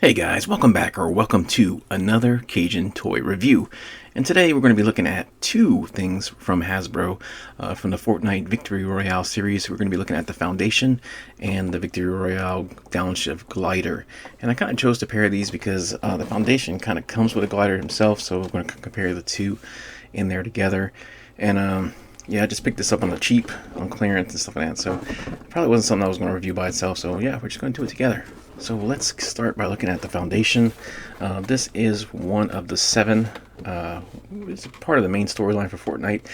Hey guys, welcome back or welcome to another Cajun toy review. And today we're going to be looking at two things from Hasbro from the FORTNITE Victory Royale series. We're going to be looking at the Foundation and the Victory Royale Downshift Glider. And I kind of chose to pair these because the Foundation kind of comes with a glider himself, so we're going to compare the two in there together. And yeah, I just picked this up on the cheap, on clearance and stuff like that, so it probably wasn't something I was going to review by itself, so yeah, we're just going to do it together. So let's start by looking at the Foundation. This is one of the 7. It's part of the main storyline for FORTNITE.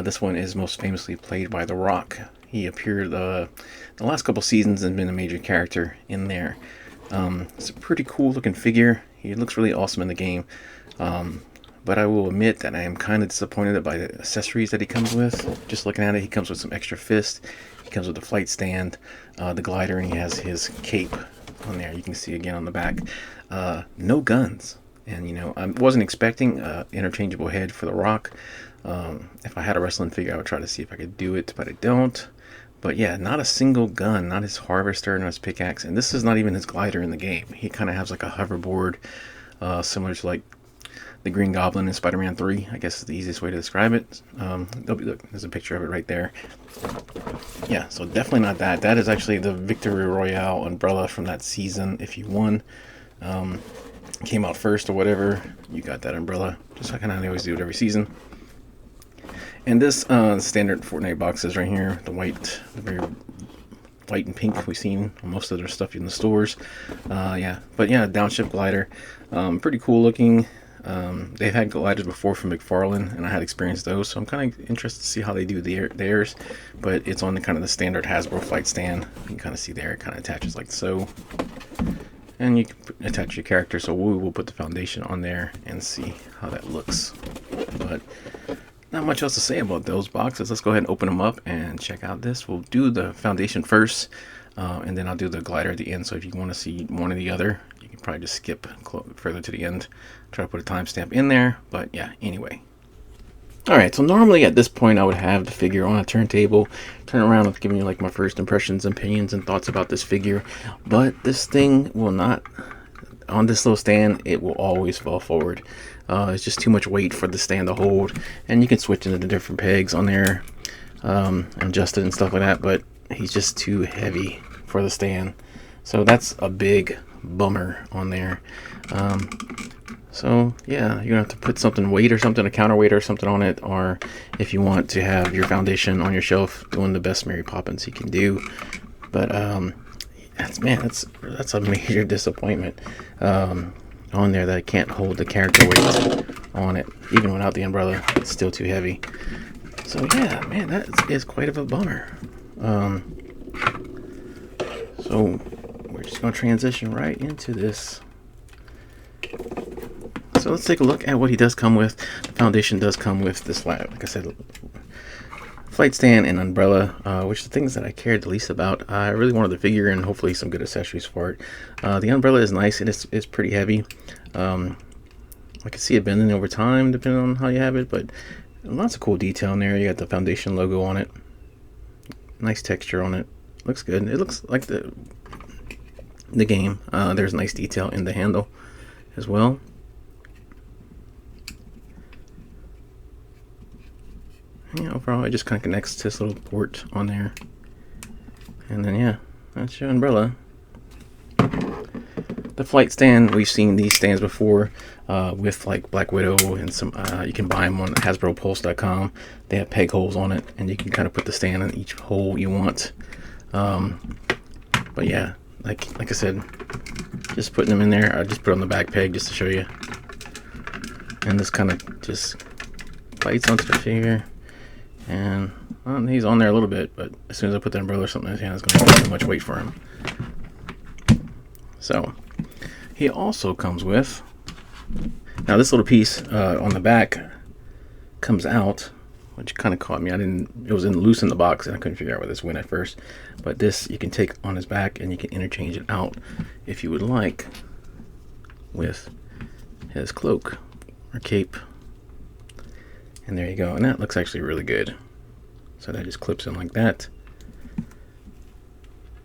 This one is most famously played by The Rock. He appeared the last couple seasons and been a major character in there. It's a pretty cool looking figure. He looks really awesome in the game. But I will admit that I am kind of disappointed by the accessories that he comes with. Just looking at it, he comes with some extra fists. He comes with the flight stand, the glider, and he has his cape on there. You can see again on the back. No guns. And you know, I wasn't expecting interchangeable head for The Rock. If I had a wrestling figure, I would try to see if I could do it, but I don't. But yeah, not a single gun, not his harvester, not his pickaxe, and this is not even his glider in the game. He kind of has like a hoverboard, similar to like the Green Goblin in Spider-Man 3, I guess is the easiest way to describe it. Look, there's a picture of it right there. Yeah, so definitely not that. That is actually the Victory Royale umbrella from that season. If you won, came out first or whatever, you got that umbrella. Just like how they always do it every season. And this standard Fortnite boxes right here, the very white and pink we've seen on most of their stuff in the stores. Yeah, but yeah, downshift glider, pretty cool looking. They've had gliders before from McFarlane, and I had experienced those, so I'm kind of interested to see how they do theirs. But it's on the kind of the standard Hasbro flight stand. You can kind of see there, it kind of attaches like so, and you can attach your character. So we will put the Foundation on there and see how that looks. But not much else to say about those boxes. Let's go ahead and open them up and check out this. We'll do the Foundation first, and then I'll do the glider at the end. So if you want to see one or the other, you can probably just skip further to the end. Try to put a timestamp in there, but yeah, anyway. Alright, so normally at this point I would have the figure on a turntable, turn around and give you like my first impressions, opinions, and thoughts about this figure. But this thing will not, on this little stand, it will always fall forward. It's just too much weight for the stand to hold, and you can switch into the different pegs on there, adjust it and stuff like that, but he's just too heavy for the stand. So that's a big bummer on there. So yeah, you're gonna have to put something weight or something, a counterweight or something on it, or if you want to have your Foundation on your shelf doing the best Mary Poppins you can do. But that's a major disappointment on there, that I can't hold the character weight on it. Even without the umbrella, it's still too heavy. So yeah, man, that is quite of a bummer. So we're just gonna transition right into this. So let's take a look at what he does come with. The Foundation does come with this, like I said, flight stand and umbrella, which are the things that I cared the least about. I really wanted the figure and hopefully some good accessories for it. The umbrella is nice and it's pretty heavy. I can see it bending over time depending on how you have it, but lots of cool detail in there. You got the Foundation logo on it. Nice texture on it. Looks good. It looks like the game. There's nice detail in the handle as well. Yeah, overall it just kind of connects to this little port on there, and then yeah, that's your umbrella. The flight stand, we've seen these stands before with like Black Widow and some. You can buy them on HasbroPulse.com. They have peg holes on it, and you can kind of put the stand in each hole you want. But yeah, like I said, just putting them in there. I just put on the back peg just to show you, and this kind of just bites onto the figure. And well, he's on there a little bit, but as soon as I put the umbrella or something in his hand, it's going to be too much weight for him. So he also comes with, now this little piece on the back comes out, which kind of caught me. It was loose in the box and I couldn't figure out where this went at first. But this you can take on his back and you can interchange it out if you would like with his cloak or cape. And there you go, and that looks actually really good. So that just clips in like that.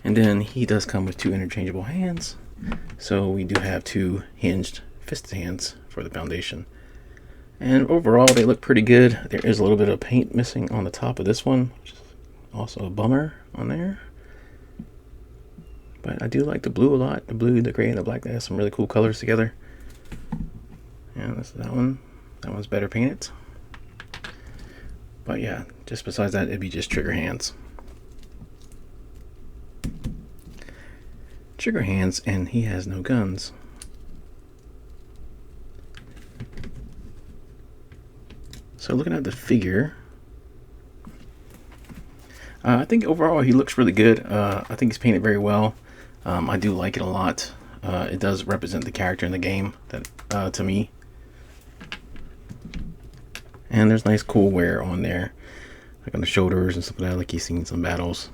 And then he does come with 2 interchangeable hands. So we do have two hinged fisted hands for the foundation. And overall, they look pretty good. There is a little bit of paint missing on the top of this one, which is also a bummer on there. But I do like the blue a lot. The blue, the gray, and the black. They have some really cool colors together. And this is that one. That one's better painted. But yeah, just besides that, it'd be just trigger hands. Trigger hands, and he has no guns. So looking at the figure, I think overall he looks really good. I think he's painted very well. I do like it a lot. It does represent the character in the game that to me. And there's nice cool wear on there, like on the shoulders and stuff like that, like he's seen some battles.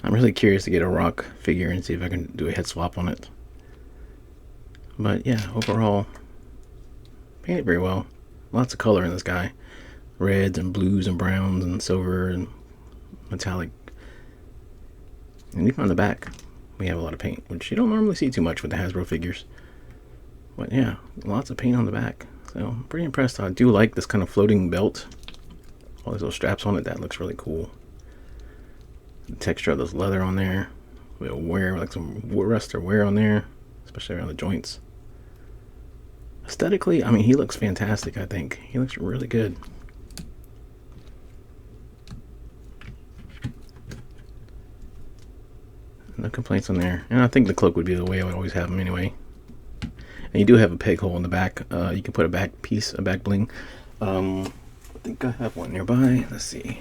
I'm really curious to get a rock figure and see if I can do a head swap on it. But yeah, overall, painted very well. Lots of color in this guy. Reds and blues and browns and silver and metallic. And even on the back, we have a lot of paint, which you don't normally see too much with the Hasbro figures. But yeah, lots of paint on the back. So I'm pretty impressed. I do like this kind of floating belt. All these little straps on it, that looks really cool. The texture of this leather on there. We'll wear like some rust or wear on there, especially around the joints. Aesthetically, I mean, he looks fantastic, I think. He looks really good. No complaints on there. And I think the cloak would be the way I would always have him anyway. And you do have a peg hole in the back. You can put a back piece, a back bling. I think I have one nearby. Let's see.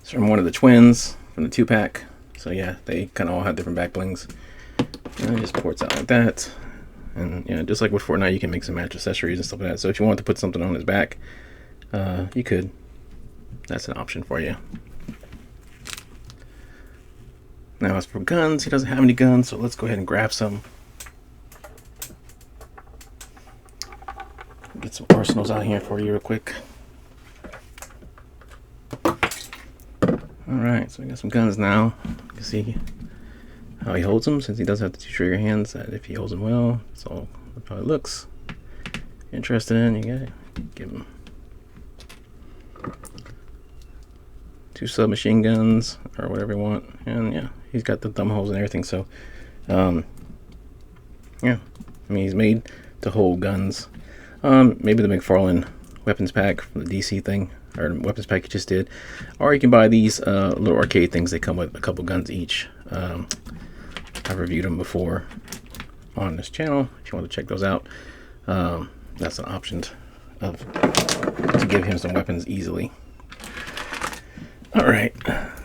It's from one of the twins from the 2-pack. So yeah, they kind of all have different back blings. And it just ports out like that. And yeah, just like with FORTNITE, you can mix and match accessories and stuff like that. So if you want to put something on his back, you could. That's an option for you. Now as for guns, he doesn't have any guns, so let's go ahead and grab some. Get some arsenals out here for you real quick. Alright, so we got some guns now. You can see how he holds them, since he does have the 2 trigger hands. That if he holds them well, that's all how it looks. Interested in, you gotta give him 2 submachine guns or whatever you want. And yeah, he's got the thumb holes and everything. So yeah, I mean, he's made to hold guns. Maybe the McFarlane weapons pack from the DC thing, or weapons pack you just did, or you can buy these little arcade things. They come with a couple guns each. I've reviewed them before on this channel. If you want to check those out, that's an option to give him some weapons easily. Alright,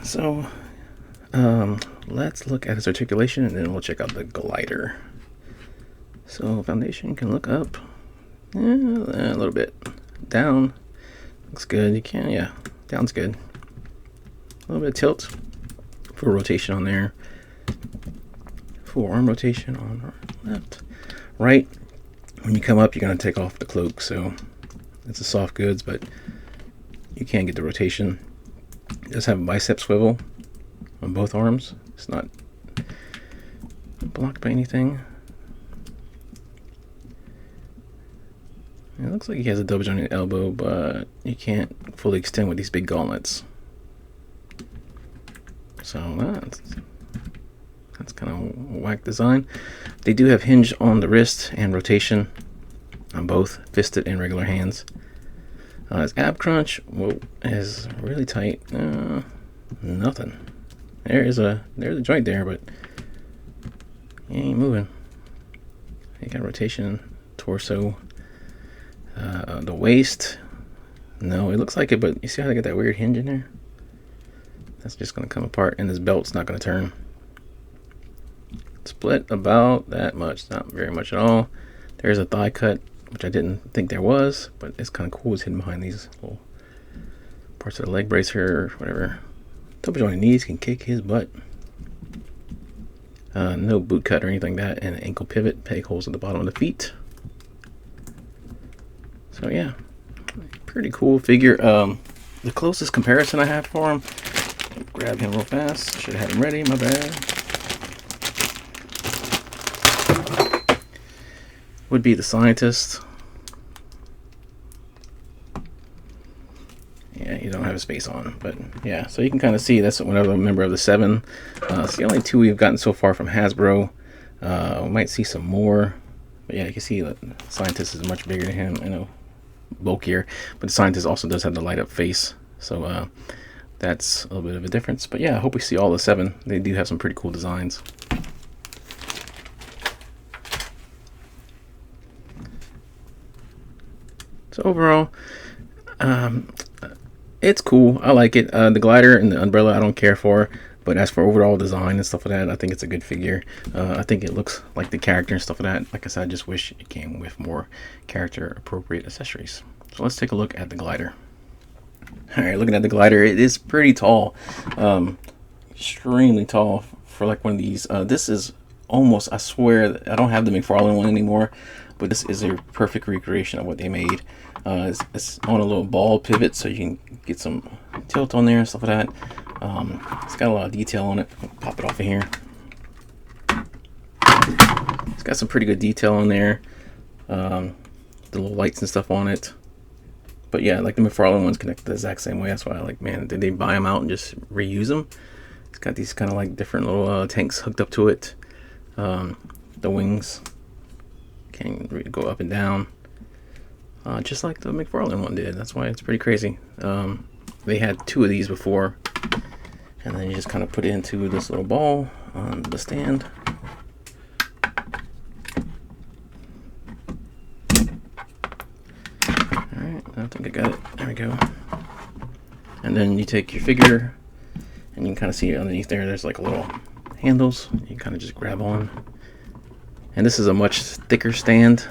so let's look at his articulation, and then we'll check out the glider. So foundation can look up, a little bit down, looks good. You can, yeah, down's good. A little bit of tilt for rotation on there. Full arm rotation on left, right. When you come up, you're gonna take off the cloak, so it's a soft goods, but you can get the rotation. It does have a bicep swivel on both arms. It's not blocked by anything. It looks like he has a double jointed elbow, but you can't fully extend with these big gauntlets. So that's kind of a whack design. They do have hinge on the wrist and rotation on both fisted and regular hands. His ab crunch, whoa, is really tight. Nothing. There's a joint there, but he ain't moving. He got rotation, torso, the waist. No, it looks like it, but you see how they got that weird hinge in there? That's just gonna come apart, and this belt's not gonna turn. Split about that much, not very much at all. There's a thigh cut, which I didn't think there was, but it's kind of cool. It's hidden behind these little parts of the leg brace here, or whatever. Double jointed knees can kick his butt. No boot cut or anything like that, and an ankle pivot, peg holes at the bottom of the feet. So yeah, Pretty cool figure. The closest comparison I have for him, grab him real fast. Should have had him ready, my bad. Would be the scientist. Yeah, you don't have a space on, but yeah, so you can kind of see that's another member of the 7. It's the only 2 we've gotten so far from Hasbro. We might see some more, but yeah, you can see that the scientist is much bigger than him, you know, bulkier, but the scientist also does have the light up face, so that's a little bit of a difference. But yeah, I hope we see all the 7. They do have some pretty cool designs. So overall, it's cool. I like it. The glider and the umbrella I don't care for, but as for overall design and stuff like that, I think it's a good figure. I think it looks like the character and stuff like that. Like I said, I just wish it came with more character appropriate accessories. So let's take a look at the glider. Alright, looking at the glider, it is pretty tall. Extremely tall for like one of these. This is almost, I swear, I don't have the McFarlane one anymore, but this is a perfect recreation of what they made. It's on a little ball pivot, so you can get some tilt on there and stuff like that. It's got a lot of detail on it. Pop it off of here. It's got some pretty good detail on there. The little lights and stuff on it. But yeah, like the McFarlane ones connect the exact same way. That's why I like, man, did they buy them out and just reuse them? It's got these kind of like different little tanks hooked up to it. The wings can go up and down, just like the McFarlane one did. That's why it's pretty crazy. They had 2 of these before, and then you just kind of put it into this little ball on the stand. Alright, I think I got it. There we go. And then you take your figure, and you can kind of see underneath there's like a little handles. You kind of just grab on. And this is a much thicker stand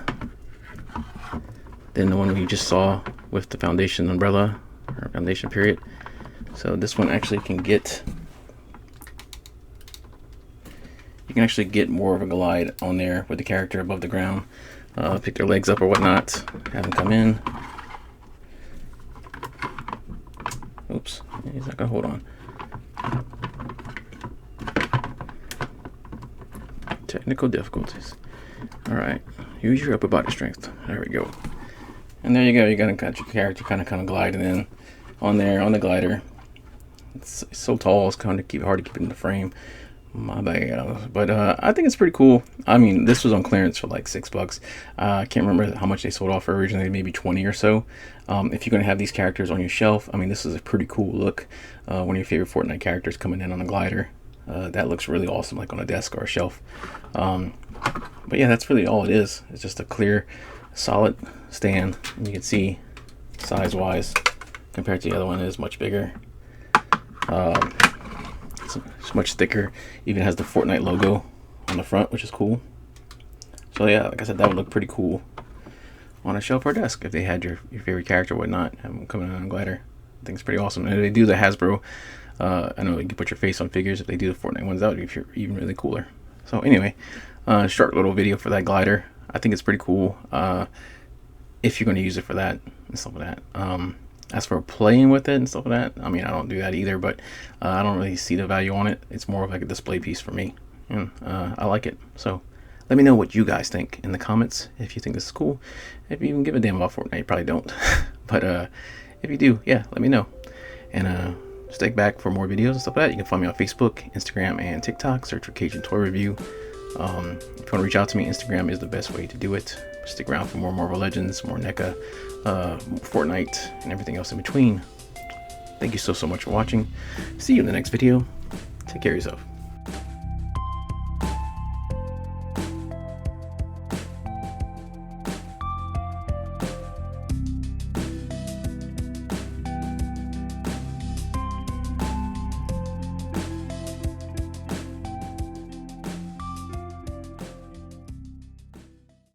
than the one we just saw with the foundation umbrella, or foundation period. So this one actually can get, you can actually get more of a glide on there with the character above the ground. Pick their legs up or whatnot, have them come in. Oops, he's not gonna hold on. Technical difficulties. Alright, use your upper body strength. There we go. And there you go. You got your character kind of gliding in on there on the glider. It's so tall, it's kind of hard to keep it in the frame. My bad. But I think it's pretty cool. I mean, this was on clearance for like $6. I can't remember how much they sold off for originally, maybe 20 or so. If you're going to have these characters on your shelf, I mean, this is a pretty cool look. One of your favorite Fortnite characters coming in on a glider. That looks really awesome, like on a desk or a shelf. But yeah, that's really all it is. It's just a clear, solid stand. And you can see size-wise, compared to the other one, it is much bigger. It's much thicker. Even has the Fortnite logo on the front, which is cool. So yeah, like I said, that would look pretty cool on a shelf or desk if they had your favorite character or whatnot, have them coming in on a glider. I think it's pretty awesome. And if they do the Hasbro, I know you can put your face on figures. If they do the Fortnite ones, that would be even really cooler. So anyway, short little video for that glider. I think it's pretty cool if you're going to use it for that and stuff like that. As for playing with it and stuff like that, I mean, I don't do that either, but I don't really see the value on it. It's more of like a display piece for me, and I like it. So let me know what you guys think in the comments if you think this is cool. If you even give a damn about Fortnite, you probably don't. But if you do, yeah, let me know. And stick back for more videos and stuff like that. You can find me on Facebook, Instagram, and TikTok. Search for Cajun Toy Review. If you want to reach out to me, Instagram is the best way to do it. Stick around for more Marvel Legends, more NECA, Fortnite, and everything else in between. Thank you so much for watching. See you in the next video. Take care of yourself.